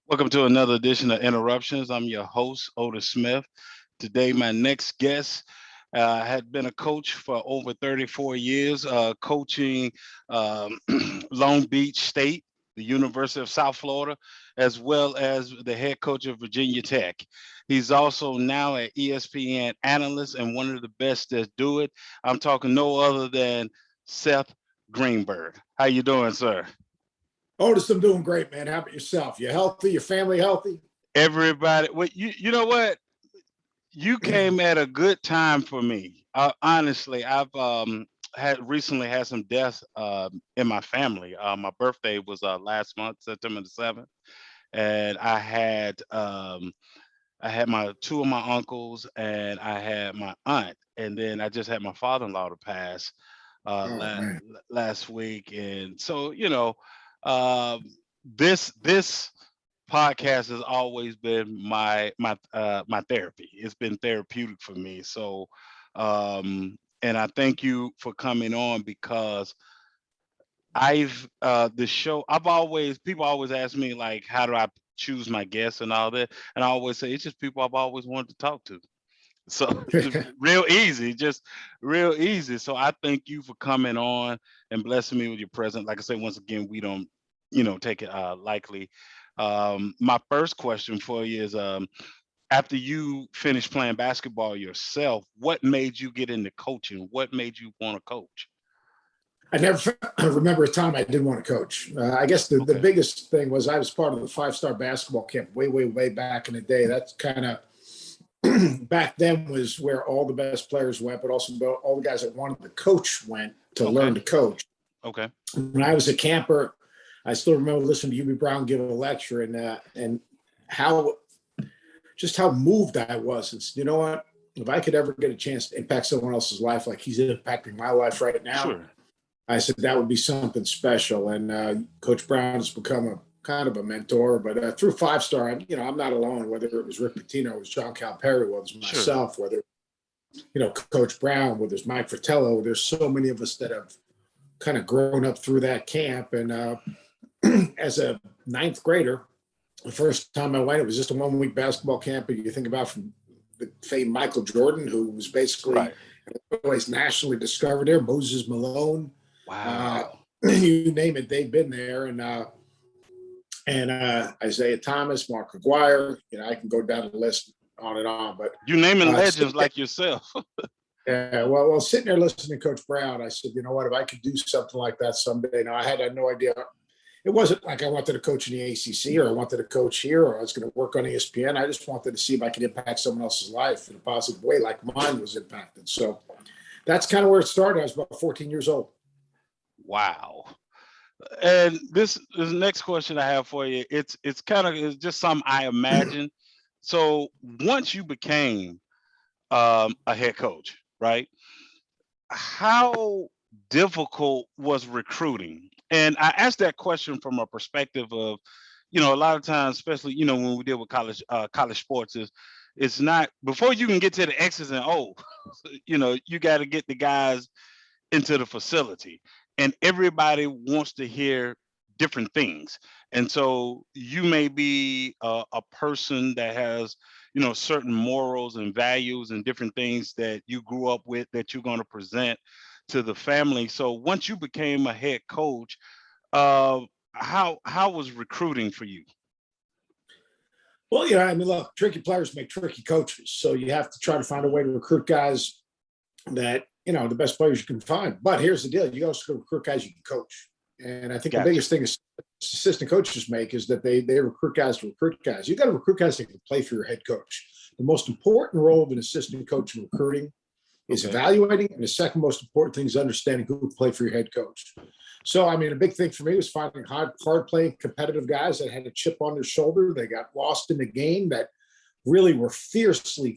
Welcome to another edition of Interruptions. I'm your host, Otis Smith. Today, my next guest had been a coach for over 34 years, coaching um, Long Beach State, the University of South Florida, as well as the head coach of Virginia Tech. He's also now at ESPN Analyst and one of the best that do it. I'm talking no other than Seth Greenberg. How you doing, sir? Otis, I'm doing great, man. How about yourself? You healthy? Your family healthy? Everybody, well, you know what? You came at a good time for me. Honestly, I've had recently had some deaths in my family. My birthday was last month, September the 7th, and I had my two of my uncles and I had my aunt, and then I just had my father-in-law to pass Oh man. last week, and so um, this podcast has always been my therapy. It's been therapeutic for me. So and I thank you for coming on because the show I've always people always ask me like how do I choose my guests and all that, and I always say it's just people I've always wanted to talk to. So real easy, just real easy. So I thank you for coming on and blessing me with your presence. Like I said, once again, we don't, take it lightly. My first question for you is, after you finished playing basketball yourself, what made you get into coaching? What made you want to coach? I never remember a time I didn't want to coach. I guess the Okay. biggest thing was I was part of the five-star basketball camp way back in the day. That's kind of back then was where all the best players went, but also all the guys that wanted to coach went to Okay. learn to coach. Okay. When I was a camper, I still remember listening to UB Brown give a lecture and how moved I was. It's, you know what? If I could ever get a chance to impact someone else's life like he's impacting my life right now, Sure. I said that would be something special. And Coach Brown has become a kind of a mentor. But through Five Star, I'm not alone. Whether it was Rick Pitino, it was John Calipari, whether it was Sure. myself, whether Coach Brown, whether it's Mike Fratello. There's so many of us that have kind of grown up through that camp. And as a ninth grader, the first time I went, it was just a 1 week basketball camp. And you think about from the famed Michael Jordan, who was basically Right. always nationally discovered there, Moses Malone. Wow. You name it, they've been there. And Isaiah Thomas, Mark Aguirre, I can go down the list on and on. But You naming legends like yourself. well, sitting there listening to Coach Brown, I said, you know what, if I could do something like that someday. Now, I had no idea. It wasn't like I wanted to coach in the ACC or I wanted to coach here or I was going to work on ESPN. I just wanted to see if I could impact someone else's life in a positive way like mine was impacted. So that's kind of where it started. I was about 14 years old. Wow. And this next question I have for you, it's just something I imagine. So once you became a head coach, right? How difficult was recruiting? And I asked that question from a perspective of, a lot of times, especially when we deal with college sports, it's not before you can get to the X's and O's. You got to get the guys into the facility, and everybody wants to hear different things. And so you may be a person that has certain morals and values and different things that you grew up with that you're going to present to the family. So once you became a head coach, uh how was recruiting for you? Well, look, tricky players make tricky coaches. So you have to try to find a way to recruit guys that, the best players you can find. But here's the deal. You also recruit guys you can coach. And I think Gotcha. the biggest thing is assistant coaches make is that they recruit guys to recruit guys. You got to recruit guys that can play for your head coach. The most important role of an assistant coach in recruiting is Okay. evaluating. And the second most important thing is understanding who can play for your head coach. So, a big thing for me was finding hard playing competitive guys that had a chip on their shoulder. They got lost in the game, that really were fiercely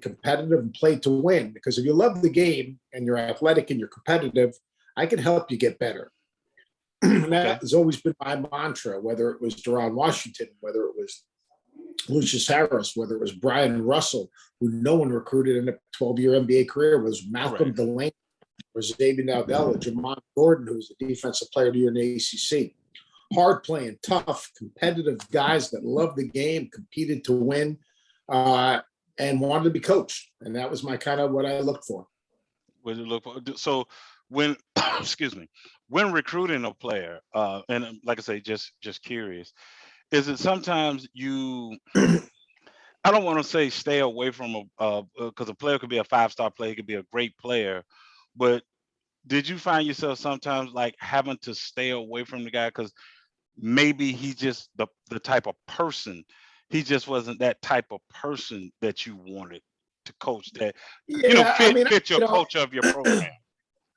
competitive and played to win. Because if you love the game and you're athletic and you're competitive, I can help you get better. That has always been my mantra, whether it was Deron Washington, whether it was Lucius Harris, whether it was Brian Russell, who no one recruited in a 12-year NBA career, was Malcolm Delaney, was Xavier Naldella, Jamon Gordon, who's the defensive player of the year in the ACC. hard playing, tough, competitive guys that loved the game, competed to win, and wanted to be coached. And that was my kind of what I looked for. What you look for. So when excuse me, when recruiting a player, and like I say, just curious, is it sometimes you I don't want to say stay away from a because a player could be a 5-star player, could be a great player, but did you find yourself sometimes like having to stay away from the guy because maybe he just the type of person, he just wasn't that type of person that you wanted to coach that Yeah, I mean, fit your culture of your program.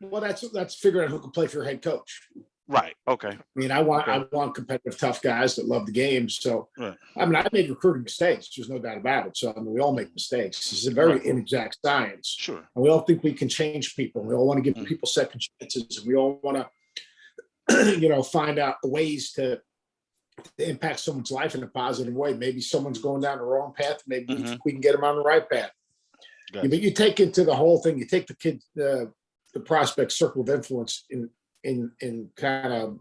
well, that's figuring out who can play for your head coach. Right. Okay. I mean, I want competitive, tough guys that love the game. So, Right. I mean, I made recruiting mistakes. There's no doubt about it. So, I mean, we all make mistakes. This is a very inexact science. Sure. And we all think we can change people. We all want to give people second chances. And we all want to, find out ways to impact someone's life in a positive way. Maybe someone's going down the wrong path. Maybe we can get them on the right path. Gotcha. But you take into the whole thing. You take the kid, the prospect circle of influence in kind of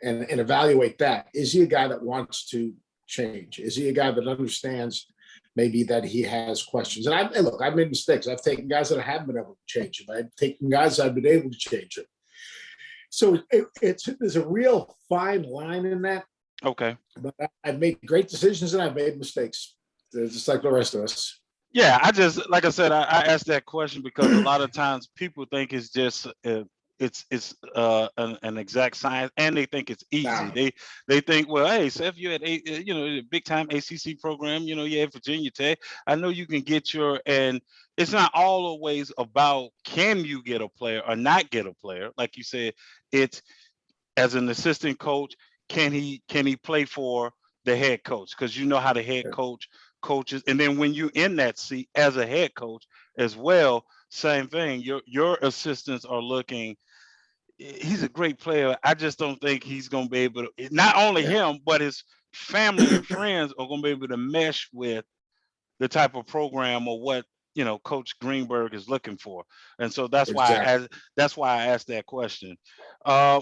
and evaluate that. Is he a guy that wants to change? Is he a guy that understands maybe that he has questions? And I've made mistakes. I've taken guys that I haven't been able to change them. I've taken guys I've been able to change it. So there's a real fine line in that. Okay. But I've made great decisions and I've made mistakes. They're just like the rest of us. Yeah, like I said, I asked that question because a lot of times people think it's just it's an exact science, and they think it's easy. Nah. They think, well, hey, Seth, you had a big time ACC program, you had Virginia Tech. I know you can get and it's not always about can you get a player or not get a player. Like you said, it's as an assistant coach, can he play for the head coach? Because you know how the head coach coaches, and then when you're in that seat as a head coach as well, same thing. Your assistants are looking. He's a great player. I just don't think he's going to be able to. Not only him, but his family and friends are going to be able to mesh with the type of program or what Coach Greenberg is looking for. And so that's why I asked that question.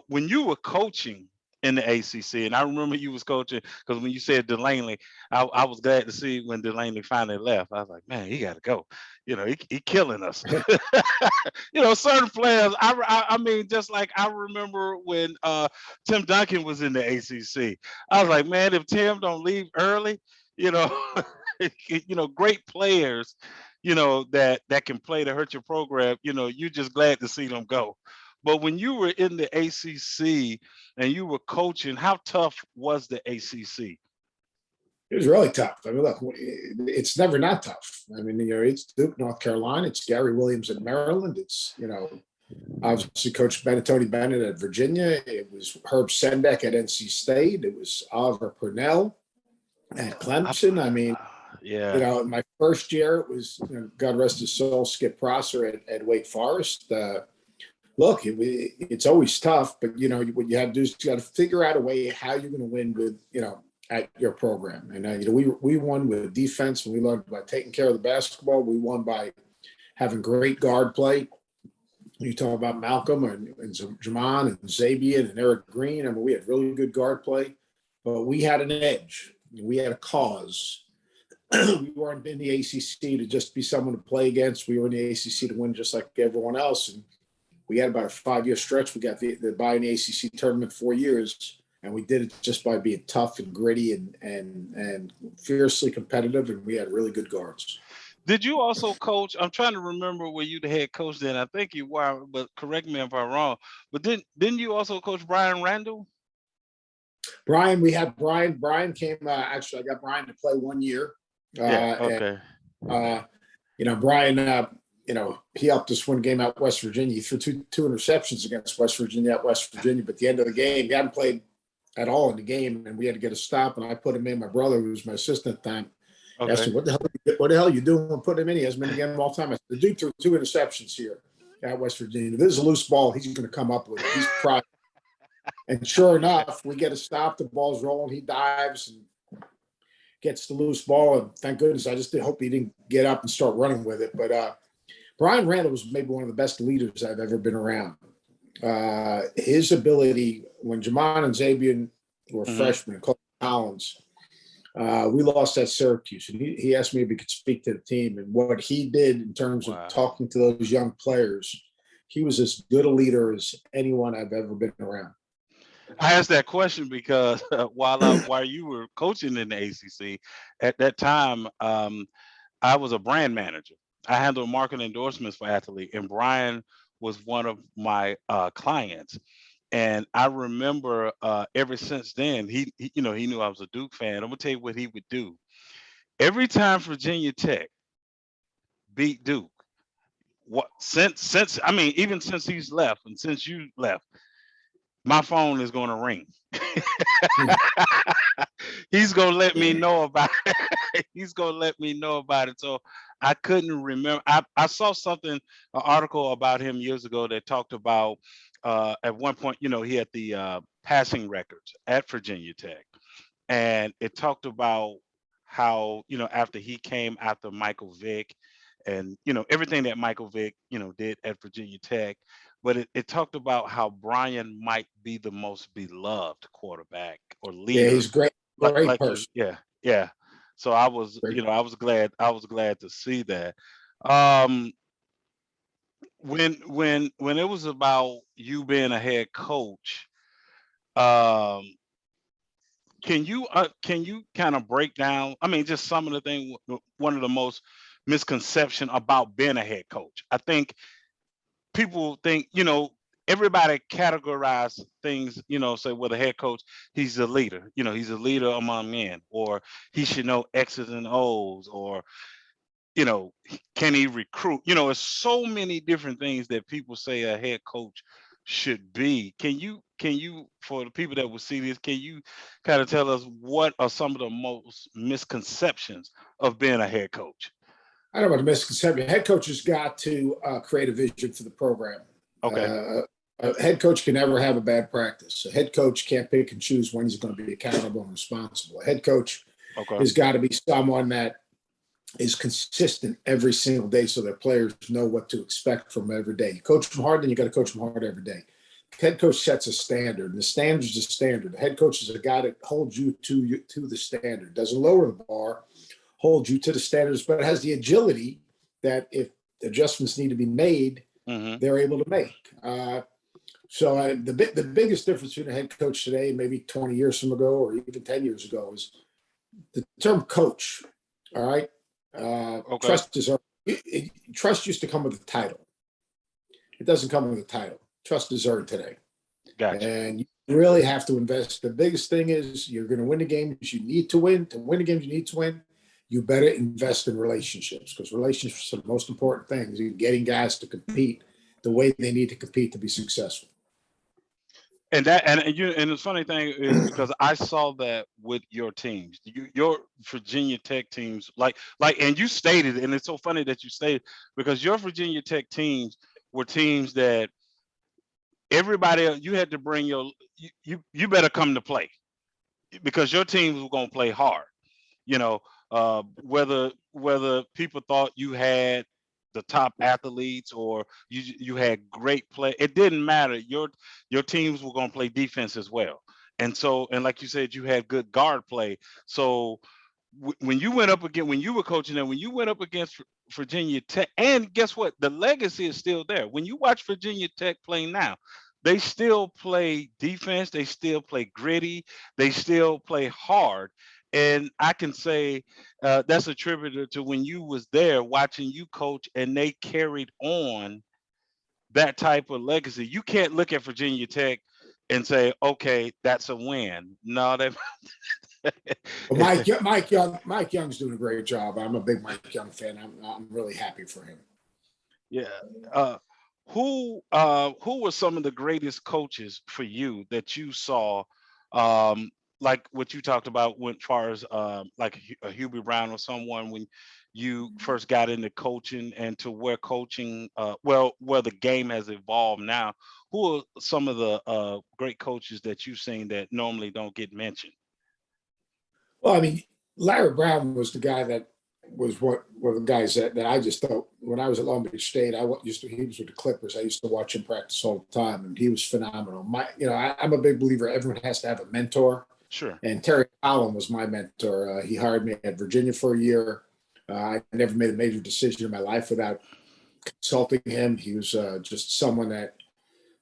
When you were coaching in the ACC, and I remember you was coaching because when you said Delaney, I was glad to see when Delaney finally left. I was like, man, he got to go. He killing us. Certain players. I mean, just like I remember when Tim Duncan was in the ACC. I was like, man, if Tim don't leave early, great players, that can play to hurt your program. You're just glad to see them go. But when you were in the ACC and you were coaching, how tough was the ACC? It was really tough. I mean, look, it's never not tough. I mean, it's Duke, North Carolina. It's Gary Williams at Maryland. It's, obviously Coach Tony Bennett at Virginia. It was Herb Sendek at NC State. It was Oliver Purnell at Clemson. I mean, my first year, it was, God rest his soul, Skip Prosser at Wake Forest. Look, it's always tough, but what you have to do is you got to figure out a way how you're going to win with at your program. And we won with defense, and we learned by taking care of the basketball. We won by having great guard play. You talk about Malcolm and Jamon and Zabian and Eric Green. I mean, we had really good guard play, but we had an edge. We had a cause. We weren't in the ACC to just be someone to play against. We were in the ACC to win just like everyone else. And we had about a 5-year stretch. We got the bye in the ACC tournament 4 years, and we did it just by being tough and gritty and fiercely competitive, and we had really good guards. Did you also coach? I'm trying to remember where you the head coach then. I think you were, but correct me if I'm wrong. But didn't you also coach Brian Randall? Brian, we had Brian. Brian came. Actually, I got Brian to play 1 year. Okay. And, Brian. He helped us win a game out West Virginia. He threw two interceptions against West Virginia at West Virginia. But at the end of the game, he hadn't played at all in the game, and we had to get a stop. And I put him in. My brother, who was my assistant at the time, asked me, "What the hell are you doing? Put him in. He hasn't been in the game all the time." I said, "The dude threw 2 interceptions here at West Virginia. If there's a loose ball, he's going to come up with it. He's proud." And sure enough, we get a stop. The ball's rolling. He dives and gets the loose ball. And thank goodness, I just hope he didn't get up and start running with it. But Brian Randall was maybe one of the best leaders I've ever been around. His ability, when Jamon and Zabian were freshmen, Cole Collins. We lost at Syracuse, and he asked me if he could speak to the team and what he did in terms of talking to those young players. He was as good a leader as anyone I've ever been around. I asked that question because while you were coaching in the ACC at that time, I was a brand manager. I handled marketing endorsements for Athlete, and Brian was one of my clients. And I remember ever since then, he knew I was a Duke fan. I'm gonna tell you what he would do. Every time Virginia Tech beat Duke, even since he's left and since you left, my phone is going to ring. He's going to let me know about it. He's going to let me know about it. So I couldn't remember. I saw an article about him years ago that talked about at one point, he had the passing records at Virginia Tech. And it talked about how, after he came after Michael Vick and, everything that Michael Vick, did at Virginia Tech. But it talked about how Brian might be the most beloved quarterback or leader. Yeah, he's great. Great person. Yeah. So I was, I was glad to see that. When it was about you being a head coach, can you kind of break down? I mean, just some of the things. One of the most misconception about being a head coach. I think people think, everybody categorize things, say, well, the head coach, he's a leader, he's a leader among men, or he should know X's and O's, or, can he recruit? There's so many different things that people say a head coach should be. Can you, for the people that will see this, can you kind of tell us what are some of the most misconceptions of being a head coach? I don't know about the misconception. Head coaches got to create a vision for the program. Okay. A head coach can never have a bad practice. A head coach can't pick and choose when he's going to be accountable and responsible. A head coach has got to be someone that is consistent every single day so that players know what to expect from every day. You coach them hard, then you got to coach them hard every day. The head coach sets a standard, and the standard is the standard. The head coach is a guy that holds you to the standard, doesn't lower the bar, hold you to the standards, but it has the agility that if adjustments need to be made, they're able to make. So the biggest difference between a head coach today, maybe 20 years from ago, or even 10 years ago, is the term coach. All right. Trust is trust used to come with a title. It doesn't come with a title. Trust is earned today. Gotcha. And you really have to invest. The biggest thing is you're going to win the games you need to win. To win the games you need to win, you better invest in relationships, because relationships are the most important things in getting guys to compete the way they need to compete to be successful. And the funny thing is, because I saw that with your teams, your Virginia Tech teams, and you stated, and it's so funny that you stated, because your Virginia Tech teams were teams that everybody, you had to bring you better come to play, because your teams were going to play hard. Whether people thought you had the top athletes or you had great play, it didn't matter. Your teams were going to play defense as well. And like you said, you had good guard play. So when you went up against, when you were coaching them, when you went up against Virginia Tech, and guess what? The legacy is still there. When you watch Virginia Tech play now, they still play defense. They still play gritty. They still play hard. And I can say that's attributed to when you was there watching you coach, and they carried on that type of legacy. You can't look at Virginia Tech and say, okay, that's a win. No, that. Well, Mike Young's doing a great job. I'm a big Mike Young fan. I'm really happy for him. Yeah. Who were some of the greatest coaches for you that you saw? Like what you talked about, as far as like a Hubie Brown or someone, when you first got into coaching and to where coaching, where the game has evolved now. Who are some of the great coaches that you've seen that normally don't get mentioned? Well, I mean, Larry Brown was the guy that was one of the guys that I just thought, when I was at Long Beach State, he was with the Clippers. I used to watch him practice all the time, and he was phenomenal. I'm a big believer everyone has to have a mentor. Sure. And Terry Allen was my mentor. He hired me at Virginia for a year. I never made a major decision in my life without consulting him. He was just someone that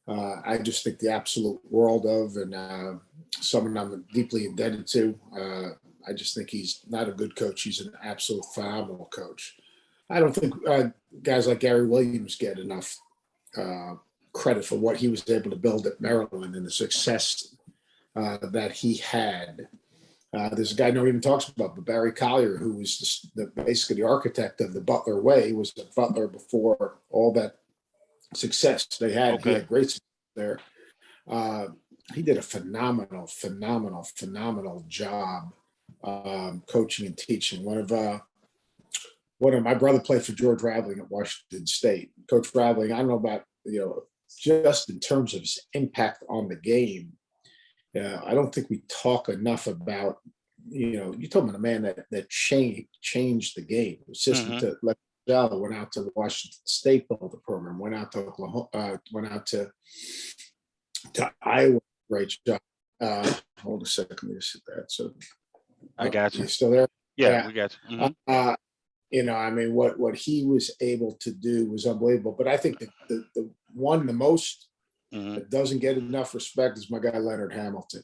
I just think the absolute world of, and someone I'm deeply indebted to. I just think he's not a good coach. He's an absolute phenomenal coach. I don't think guys like Gary Williams get enough credit for what he was able to build at Maryland and the success that he had. There's a guy no one even talks about, but Barry Collier, who was basically the architect of the Butler way. He was at Butler before all that success they had. Okay. He had great success there. He did a phenomenal job coaching and teaching. One of my brother played for George Raveling at Washington State. Coach Raveling, I don't know about, just in terms of his impact on the game. I don't think we talk enough about, you're talking about a man that changed the game. Assistant to Leonard went out to Washington State, built the program, went out to Oklahoma, went out to Iowa. Great job. Hold a second, let me just hit that. So I got you. You still there? Yeah, we got you. Mm-hmm. What he was able to do was unbelievable. But I think the most that doesn't get enough respect is my guy Leonard Hamilton.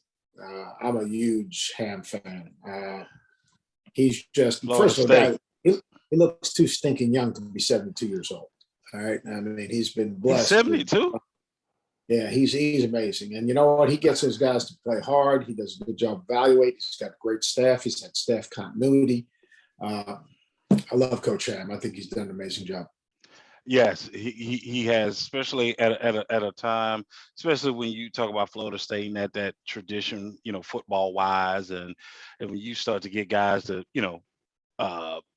I'm a huge Ham fan. He's just first of all, he looks too stinking young to be 72 years old. All right, he's been blessed. He's 72. Yeah, he's amazing. And you know what? He gets those guys to play hard. He does a good job evaluating. He's got great staff. He's had staff continuity. I love Coach Ham. I think he's done an amazing job. Yes, he has, especially at a time, especially when you talk about Florida State and that tradition, football wise, and when you start to get guys to,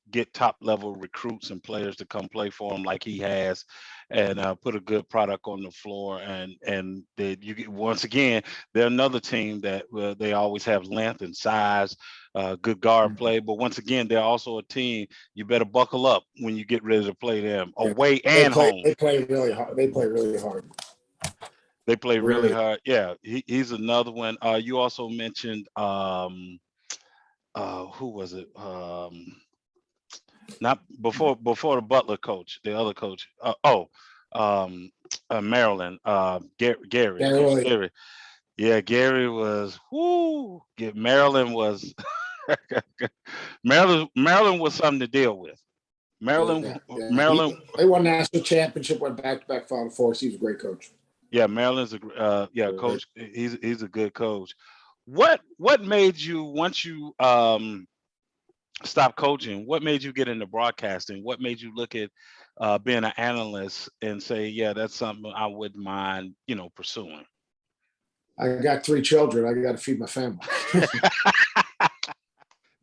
get top level recruits and players to come play for him like he has, and put a good product on the floor, and you get, once again, they're another team that they always have length and size, good guard play, but once again, they're also a team you better buckle up when you get ready to play them away and home. They play really hard. They play really hard. They play really hard. Yeah, he's another one. You also mentioned who was it? Not before the Butler coach, the other coach. Maryland. Gary. Yeah, Gary was. Whoo! Maryland was. Maryland was something to deal with. Maryland. They won national championship. Went back-to-back Final Four. He was a great coach. Yeah, Maryland's a coach. He's a good coach. What made you, once you stop coaching, what made you get into broadcasting? What made you look at being an analyst and say, yeah, that's something I wouldn't mind, pursuing? I got 3 children. I got to feed my family.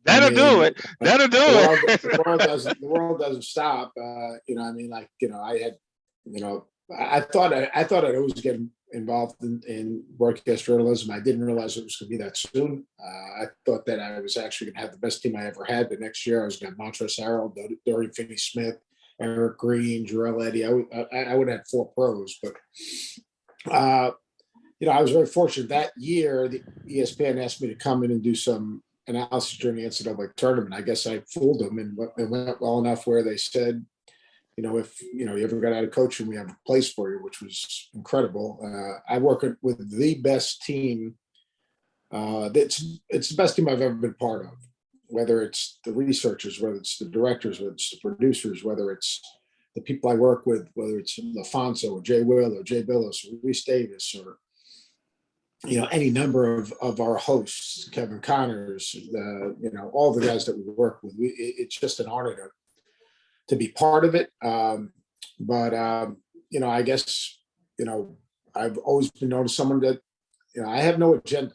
That'll do it. The world doesn't stop. I had, I thought I'd always get involved in broadcast journalism. I didn't realize it was going to be that soon. I thought that I was actually going to have the best team I ever had. The next year, I was going to have Montrezl Harrell, Dorian Finney-Smith, Eric Green, Jarrell Eddy. I would have had 4 pros, but I was very fortunate that year. The ESPN asked me to come in and do some analysis during the NCAA tournament. I guess I fooled them, and it went well enough where they said, if you ever got out of coaching, we have a place for you, which was incredible. I work with the best team. It's the best team I've ever been part of, whether it's the researchers, whether it's the directors, whether it's the producers, whether it's the people I work with, whether it's LaFonso or Jay Will or Jay Billis or Reese Davis or any number of our hosts, Kevin Connors, all the guys that we work with. It's just an honor to be part of it. I guess, I've always been known as someone that, I have no agenda.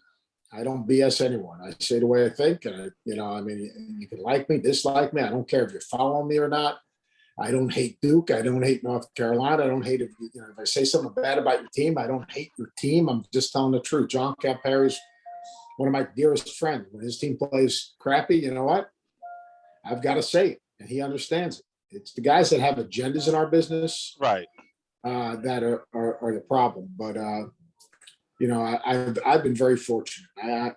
I don't BS anyone. I say the way I think, and you can like me, dislike me. I don't care if you're following me or not. I don't hate Duke. I don't hate North Carolina. I don't hate if I say something bad about your team. I don't hate your team. I'm just telling the truth. John Calipari's one of my dearest friends. When his team plays crappy, you know what? I've got to say it, and he understands it. It's the guys that have agendas in our business, right? That are the problem. But I've been very fortunate. I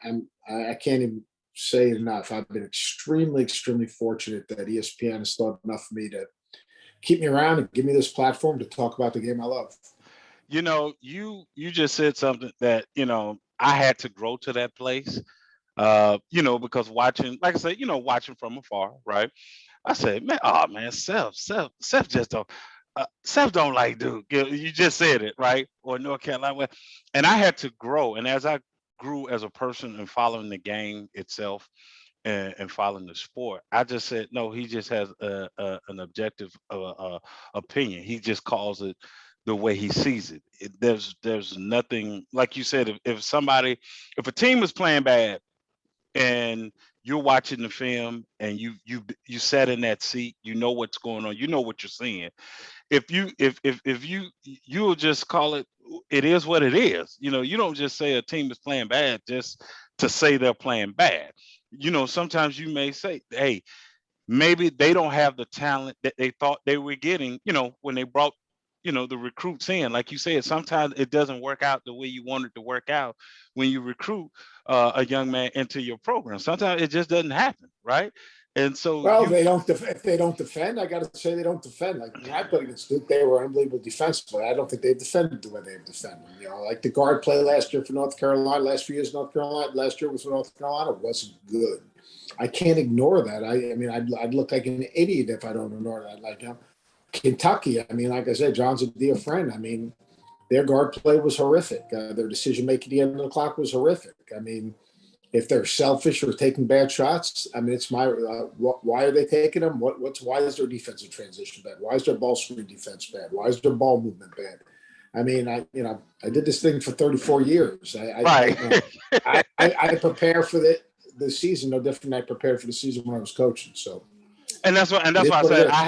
can't even say it enough. I've been extremely, extremely fortunate that ESPN has thought enough of me to keep me around and give me this platform to talk about the game I love. You just said something that I had to grow to that place. Because watching, like I said, watching from afar, right? I said, man, oh man, Seth just don't. Seth don't like Duke. You just said it, right? Or North Carolina. And I had to grow. And as I grew as a person and following the game itself and following the sport, I just said, no, he just has an objective opinion. He just calls it the way he sees it. There's nothing, like you said, if a team is playing bad, and you're watching the film and you sat in that seat, you know what's going on, you know what you're seeing. If you'll just call it is what it is. You don't just say a team is playing bad just to say they're playing bad. Sometimes you may say, hey, maybe they don't have the talent that they thought they were getting, when they brought the recruits in. Like you said, sometimes it doesn't work out the way you want it to work out when you recruit a young man into your program. Sometimes it just doesn't happen, right? And so Well, if they don't defend, I got to say they don't defend. Like when I played against Duke, they were unbelievable defensively. I don't think they've defended the way they've defended. Like the guard play last year for North Carolina, last few years North Carolina, last year was for North Carolina, wasn't good. I can't ignore that. I'd look like an idiot if I don't ignore that. Like Kentucky, like I said, John's a dear friend. Their guard play was horrific. Their decision making at the end of the clock was horrific. If they're selfish or taking bad shots, it's my why are they taking them? Why is their defensive transition bad? Why is their ball screen defense bad? Why is their ball movement bad? I did this thing for 34 years. right. I prepare for the season no different than I prepared for the season when I was coaching. So. And that's why I said I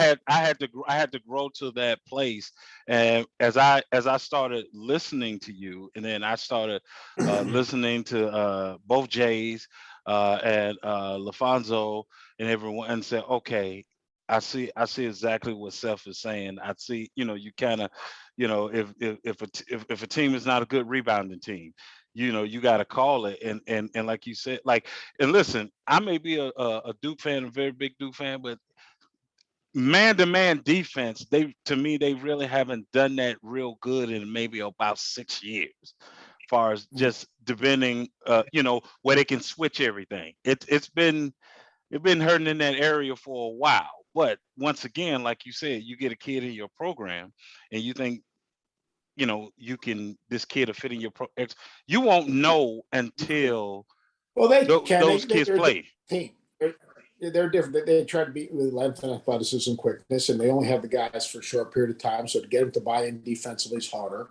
had to grow to that place. And as I started listening to you, and then I started listening to both Jays and LaFonso and everyone, and said, okay, I see exactly what Seth is saying. I see, you kind of, if a team is not a good rebounding team, you got to call it. And like you said, and listen, I may be a Duke fan, a very big Duke fan, but man-to-man defense, they really haven't done that real good in maybe about 6 years, as far as just depending, where they can switch everything. It's been hurting in that area for a while. But once again, like you said, you get a kid in your program, and you think, this kid will fit in your you won't know until those kids play. Team. They're different. They try to beat with length and athleticism, quickness, and they only have the guys for a short period of time. So to get them to buy in defensively is harder.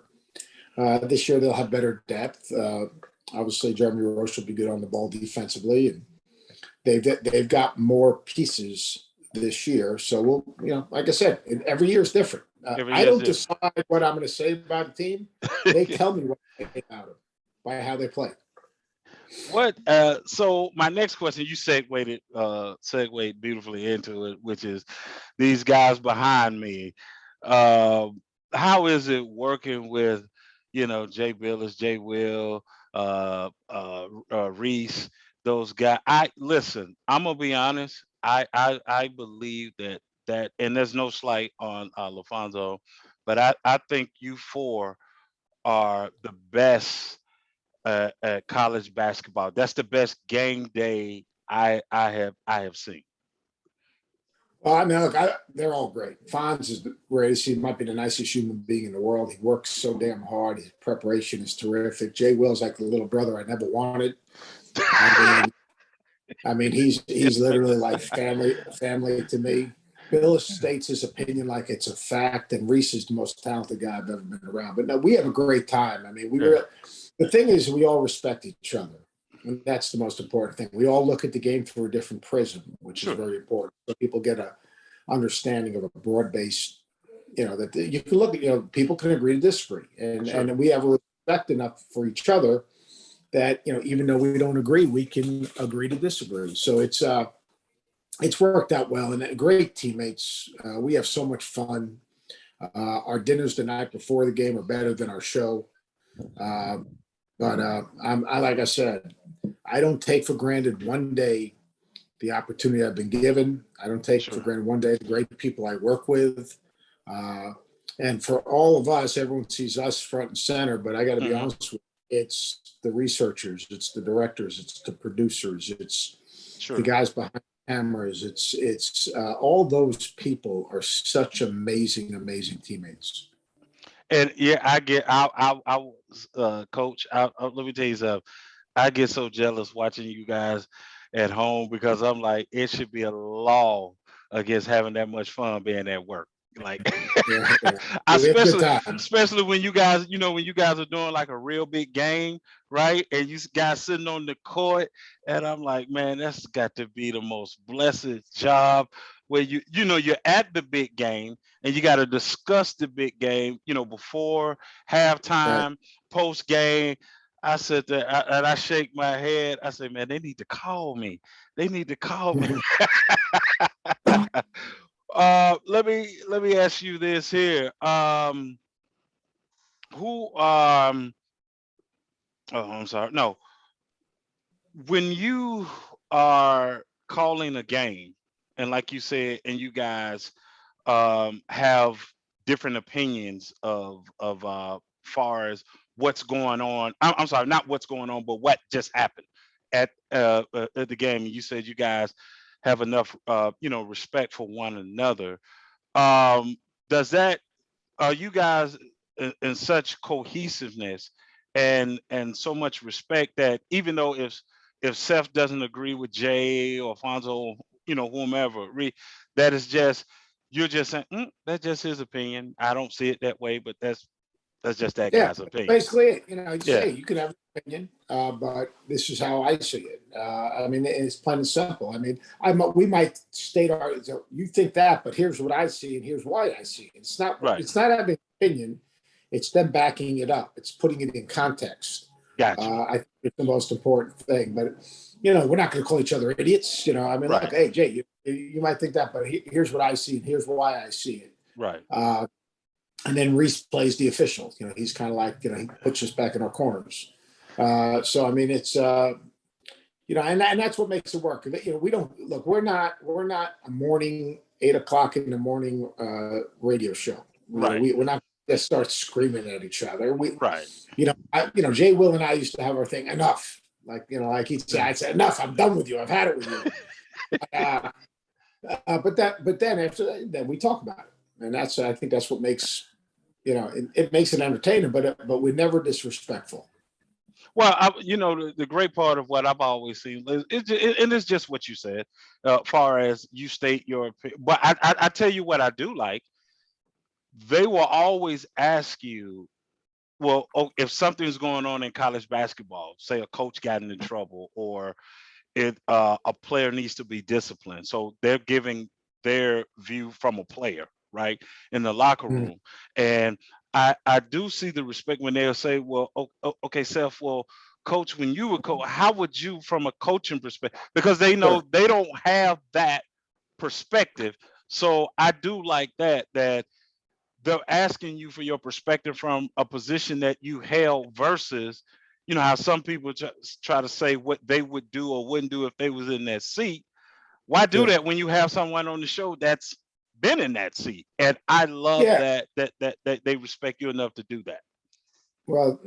This year they'll have better depth. Obviously, Jeremy Roche will be good on the ball defensively, and they've got more pieces this year. So like I said, every year is different. I don't decide what I'm going to say about the team. They tell me what they think about them by how they play. So my next question, you segued beautifully into it, which is these guys behind me. How is it working with, Jay Billis, Jay Will, Reese, those guys? Listen, I'm gonna be honest. I believe that, and there's no slight on LaFonso, but I think you four are the best at college basketball. That's the best game day I have seen. Well, look, they're all great. Fonz is the greatest. He might be the nicest human being in the world. He works so damn hard. His preparation is terrific. Jay Will's like the little brother I never wanted. He's literally like family to me. Billis states his opinion like it's a fact, and Reese is the most talented guy I've ever been around. But no, we have a great time. The thing is, we all respect each other. And that's the most important thing. We all look at the game through a different prism, which is very important. So people get a understanding of a broad-based, that you can look at, people can agree to disagree. And we have a respect enough for each other that, even though we don't agree, we can agree to disagree. So it's worked out well, and great teammates. We have so much fun. Our dinners the night before the game are better than our show. But I like I said, I don't take for granted one day the opportunity I've been given. I don't take for Sure. granted one day the great people I work with. Uh, and for all of us, everyone sees us front and center, but I got to be Hmm. honest with you, it's the researchers, it's the directors, it's the producers, it's the Sure. guys behind cameras. It's all those people are such amazing, amazing teammates. And yeah, I get. Coach. Let me tell you something. I get so jealous watching you guys at home because I'm like, it should be a law against having that much fun being at work. Like, Yeah, yeah. I We have a good especially time. especially when you guys, when you guys are doing like a real big game, right? And you guys sitting on the court, and I'm like, man, that's got to be the most blessed job where you're at the big game and you got to discuss the big game, before Right. halftime, post game. I sit there and I shake my head. I say, man, they need to call me. They need to call me. Let me ask you this here. Who oh, I'm sorry. No, when you are calling a game, and like you said, and you guys have different opinions of far as what's going on. I'm sorry, not what's going on, but what just happened at the game. And you said you guys have enough respect for one another. Um, does that Are you guys in such cohesiveness and so much respect that even though if Seth doesn't agree with Jay or Alfonso, whomever, that is just you're just saying that's just his opinion. I don't see it that way, but that's just that Yeah, guy's opinion. basically, you just Yeah, say you can have an opinion, but this is how I see it. I mean, it's plain and simple. I mean, we might state our, so you think that, but here's what I see, and here's why I see it. It's not, right. it's not having an opinion. It's them backing it up. It's putting it in context. Got you. I think it's the most important thing. But we're not going to call each other idiots. I mean, look, Right, hey, Jay, you might think that, but here's what I see, and here's why I see it. right. And then Reese plays the official. He's kind of like, he puts us back in our corners. So I mean, it's and that's what makes it work. We don't look. We're not a morning 8 o'clock in the morning radio show. Right, We're not just start screaming at each other. right. Jay, Will, and I used to have our thing. Enough. Like he'd say, Yeah. I'd say, enough. I'm done with you. I've had it with you. Uh, but then after that, then we talk about it, and I think that's what makes it makes it entertaining, but we're never disrespectful. Well, the great part of what I've always seen and it's just what you said, far as you state your opinion. But I tell you what I do like. They will always ask you, well, if something's going on in college basketball, say a coach got in trouble or a player needs to be disciplined. So they're giving their view from a player, right, in the locker Mm. room. And I do see the respect when they'll say, well, okay, Seth, well, coach, when you were coach, how would you from a coaching perspective? Because they know Sure. they don't have that perspective. So I do like that they're asking you for your perspective from a position that you held versus how some people try to say what they would do or wouldn't do if they was in that seat. Why do Yeah. that when you have someone on the show that's been in that seat? And I love Yeah. that they respect you enough to do that. Well,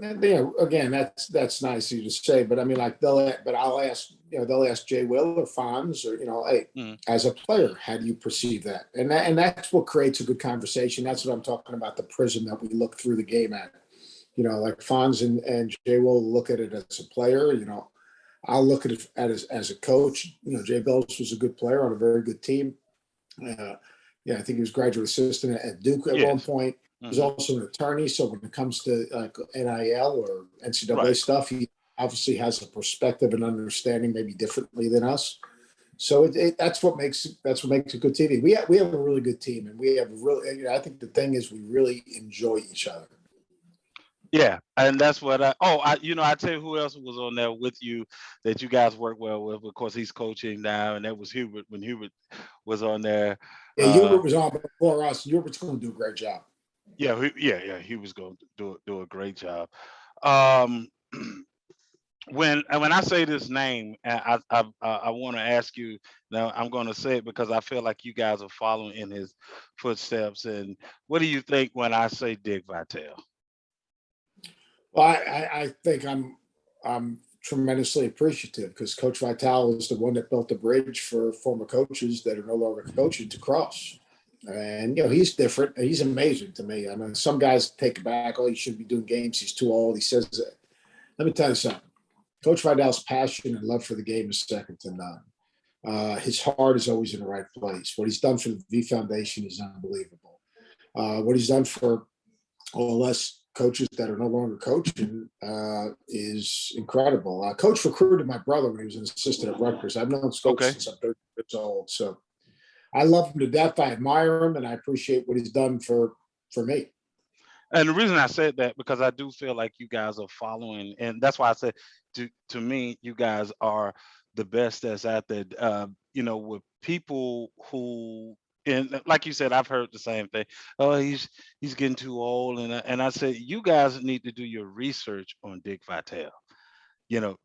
again, that's nice of you to say, but I mean, like but I'll ask, they'll ask Jay Will or Fonz or, hey, Mhm. as a player, how do you perceive that? And that's what creates a good conversation. That's what I'm talking about, the prism that we look through the game at. Like Fonz and Jay will look at it as a player. I'll look at it as a coach. Jay Bills was a good player on a very good team. I think he was graduate assistant at Duke at one Yes. point. He's Hmm. also an attorney. So when it comes to like NIL or NCAA Right. stuff, he obviously has a perspective and understanding maybe differently than us. So that's what makes a good TV. We have a really good team, and we have really. I think the thing is we really enjoy each other. Yeah, and that's what I tell you who else was on there with you that you guys work well with. Of course, he's coaching now, and that was Hubert when Hubert was on there. Yeah, Hubert was on before us. Hubert's going to do a great job. Yeah, he was going to do a great job. Um, when I say this name, I want to ask you. Now I'm going to say it because I feel like you guys are following in his footsteps. And what do you think when I say Dick Vitale? Well, I think I'm tremendously appreciative because Coach Vitale is the one that built the bridge for former coaches that are no longer coaching to cross. And he's different. He's amazing to me. I mean, some guys take it back. Oh, he shouldn't be doing games. He's too old. He says that. Let me tell you something. Coach Vitale's passion and love for the game is second to none. His heart is always in the right place. What he's done for the V Foundation is unbelievable. What he's done for all of us coaches that are no longer coaching is incredible. Coach recruited my brother when he was an assistant at Rutgers. I've known Coach Okay. since I'm 30 years old. So I love him to death. I admire him, and I appreciate what he's done for me. And the reason I said that because I do feel like you guys are following, and that's why I said to me, you guys are the best that's out there. With people who, and like you said, I've heard the same thing. Oh, he's getting too old, and I said you guys need to do your research on Dick Vitale.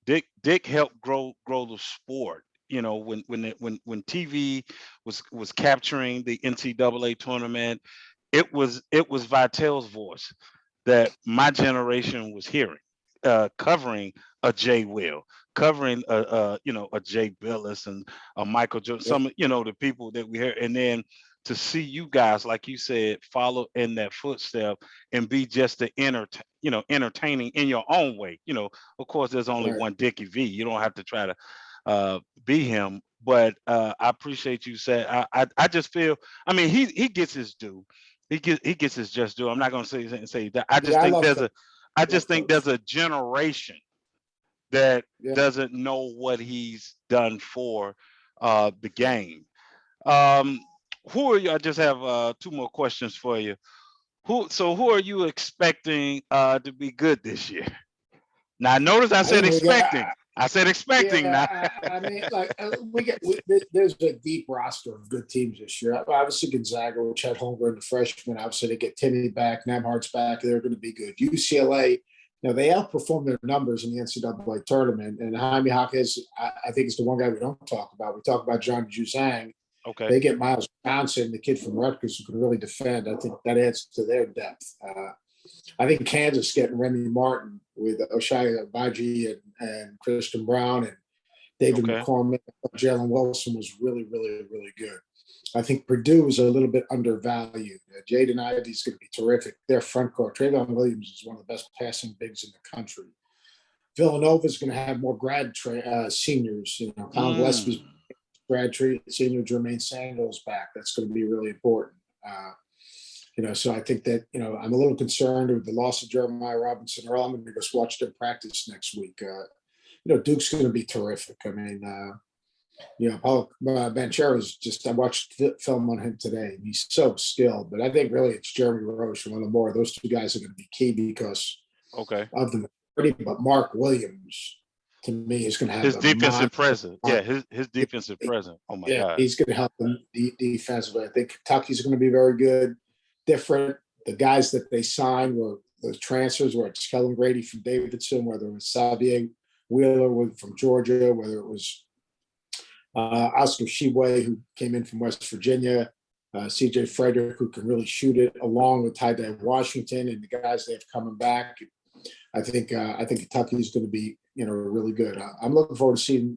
Dick helped grow the sport. When TV was capturing the NCAA tournament, it was Vitale's voice that my generation was hearing, covering a Jay Will, covering a Jay Billis and a Michael Jordan, Yeah. some the people that we hear, and then to see you guys, like you said, follow in that footstep and be just the entertaining in your own way. Of course, there's only Right. one Dickie V. You don't have to try to be him. But I appreciate you said. I just feel. I mean, he gets his due. He gets his just due. I'm not going to say that. I just Yeah, I think love Coach. I I love just think Coach. there's a generation that Yeah. doesn't know what he's done for the game. Um, who are you? I just have two more questions for you. Who are you expecting to be good this year? Now, notice I I said think we got. expecting. I said expecting. Now, Yeah, I mean, like there's a deep roster of good teams this year. Obviously, Gonzaga, which had Holmgren, the freshman. Obviously, they get Timmy back, Nemhart's back. They're going to be good. UCLA, they outperformed their numbers in the NCAA tournament. And Jaime Jaquez, I think, is the one guy we don't talk about. We talk about John Juzang. okay, They get Miles Johnson, the kid from Rutgers, who can really defend. I think that adds to their depth. I think Kansas getting Remy Martin with Oshai Baji and Christian Brown and David okay, McCormick. Jalen Wilson was really, really, really good. I think Purdue is a little bit undervalued. Jaden Ivey is going to be terrific. Their front court, Trayvon Williams, is one of the best passing bigs in the country. Villanova is going to have more seniors. Colin Gillespie's grad senior, Jermaine Sandals back. That's going to be really important. So I think that, I'm a little concerned with the loss of Jeremiah Robinson Earl. I'm going to just watch them practice next week. Duke's going to be terrific. I mean, Paul Banchero's I watched film on him today. He's so skilled, but I think really it's Jeremy Roche and one more. Those two guys are going to be key because okay. of the maturity. But Mark Williams, to me, is going to have His defensive presence. Yeah, his defensive presence. Oh my God. He's going to help them defensively. I think Kentucky's going to be very good. Different. The guys that they signed were the transfers, whether it's Kellen Grady from Davidson, whether it was Xavier Wheeler from Georgia, whether it was Oscar Shibwe, who came in from West Virginia, CJ Frederick, who can really shoot it, along with Ty Washington and the guys they have coming back. I think Kentucky is going to be really good. I'm looking forward to seeing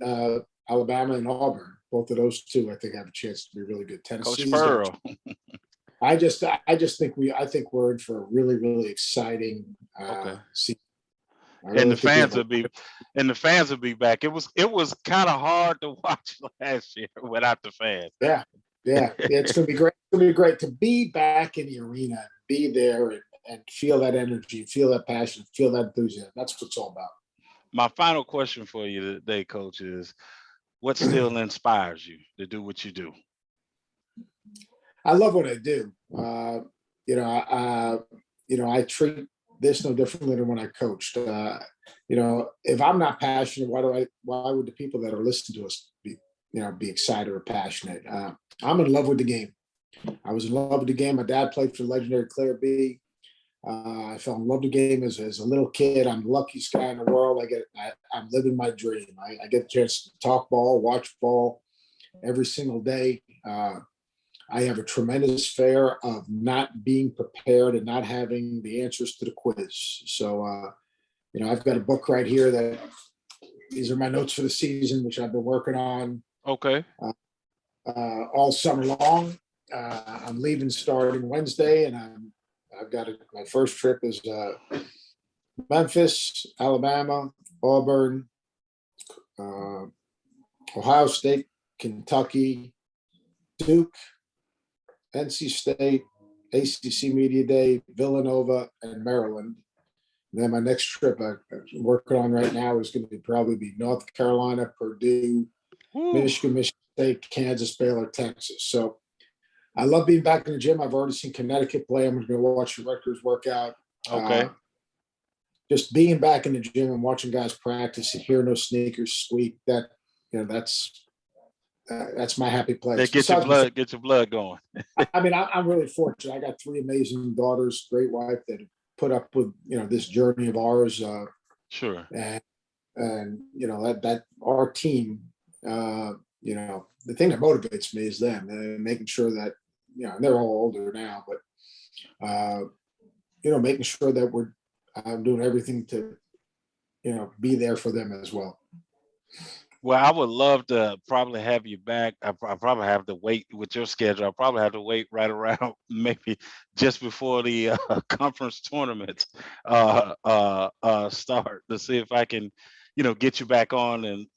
Alabama and Auburn. Both of those two, I think, have a chance to be really good. Coach Pearl. I think we're in for a really, really exciting season. And the fans will be back. It was kind of hard to watch last year without the fans. Yeah. It's gonna be great. It's gonna be great to be back in the arena, be there, and feel that energy, feel that passion, feel that enthusiasm. That's what it's all about. My final question for you today, Coach, is what still inspires you to do what you do? I love what I do. I treat this no differently than when I coached. If I'm not passionate, why would the people that are listening to us be excited or passionate? I'm in love with the game. I was in love with the game. My dad played for the legendary Claire B. I fell in love with the game as a little kid. I'm the luckiest guy in the world. I'm living my dream. I get the chance to talk ball, watch ball every single day. I have a tremendous fear of not being prepared and not having the answers to the quiz. So, I've got a book right here that these are my notes for the season, which I've been working on Okay. all summer long. I'm leaving starting Wednesday, and I've got my first trip is Memphis, Alabama, Auburn, Ohio State, Kentucky, Duke, NC State, ACC Media Day, Villanova, and Maryland. And then my next trip I'm working on right now is going to probably be North Carolina, Purdue, Michigan State, Kansas, Baylor, Texas. So I love being back in the gym. I've already seen Connecticut play. I'm going to watch the Rutgers work out. Okay. Just being back in the gym and watching guys practice and hearing those sneakers squeak, that's my happy place. Get your blood going. I'm really fortunate. I got 3 amazing daughters, great wife that put up with this journey of ours. Sure. And that our team. The thing that motivates me is them and making sure that and they're all older now, but making sure that I'm doing everything to be there for them as well. Well, I would love to probably have you back. I probably have to wait with your schedule. I'll probably have to wait right around maybe just before the conference tournaments start to see if I can, get you back on and,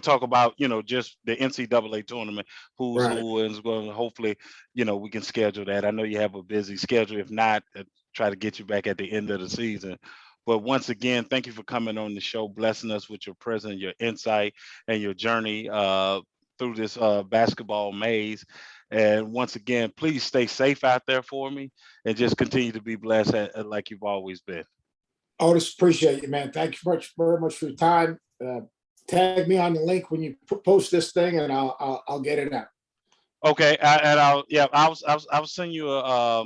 talk about, just the NCAA tournament, who's Right. who, and going to hopefully, we can schedule that. I know you have a busy schedule. If not, try to get you back at the end of the season. But once again, thank you for coming on the show, blessing us with your presence, your insight, and your journey through this basketball maze. And once again, please stay safe out there for me and just continue to be blessed like you've always been. Otis, appreciate you, man. Thank you very much for your time. Tag me on the link when you post this thing, and I'll get it out. Okay, I'll send you a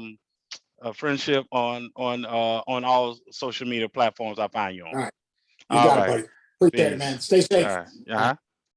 friendship on all social media platforms I find you on. All right. All got right. it, buddy. Appreciate it, man. Stay safe. All right. Uh-huh.